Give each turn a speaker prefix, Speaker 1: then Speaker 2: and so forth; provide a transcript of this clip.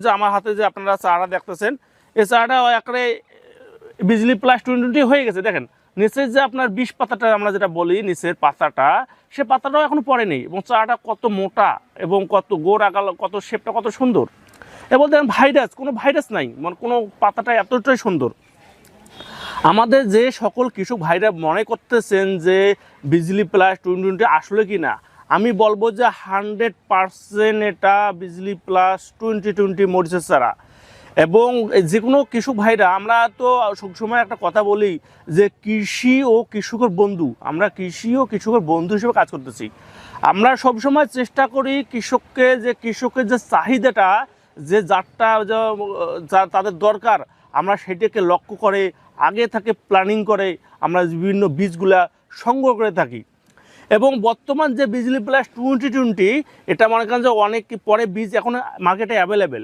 Speaker 1: যে আমার হাতে যে আপনারা চারা দেখতেছেন, এই চারাটা একেবারে বিজলি প্লাস 2020 হয়ে গেছে। দেখেন নিচের যে আপনার 20 পাতাটা আমরা যেটা বলি নিচের পাতাটা, সে পাতাটাও এখনো পড়েনি এবং চারাটা কত মোটা এবং কত গোড় আগাল, কত শেপটা কত সুন্দর। এবং দেখেন ভাইরাস, কোনো ভাইরাস নাই, মানে কোনো পাতাটা এতটাই সুন্দর। আমাদের যে সকল কৃষক ভাইরা মনে করতেছেন যে বিজলি প্লাস 2020 আসলে কি না, আমি বলবো যে 100% এটা বিজলি প্লাস 2020 মরিচের চারা। এবং যে কোনো কৃষক ভাইরা, আমরা তো সবসময় একটা কথা বলি যে কৃষি ও কৃষকের বন্ধু, আমরা কৃষি ও কৃষকের বন্ধু হিসেবে কাজ করতেছি। আমরা সবসময় চেষ্টা করি কৃষককে, যে কৃষকের যে চাহিদাটা, যে জাতটা যা তাদের দরকার, আমরা সেটাকে লক্ষ্য করে আগে থেকে প্ল্যানিং করে আমরা বিভিন্ন বীজগুলা সংগ্রহ করে থাকি। এবং বর্তমান যে বিজলি প্লাস 2020, এটা মনে করেন যে অনেক পরে বীজ এখন মার্কেটে অ্যাভেলেবেল।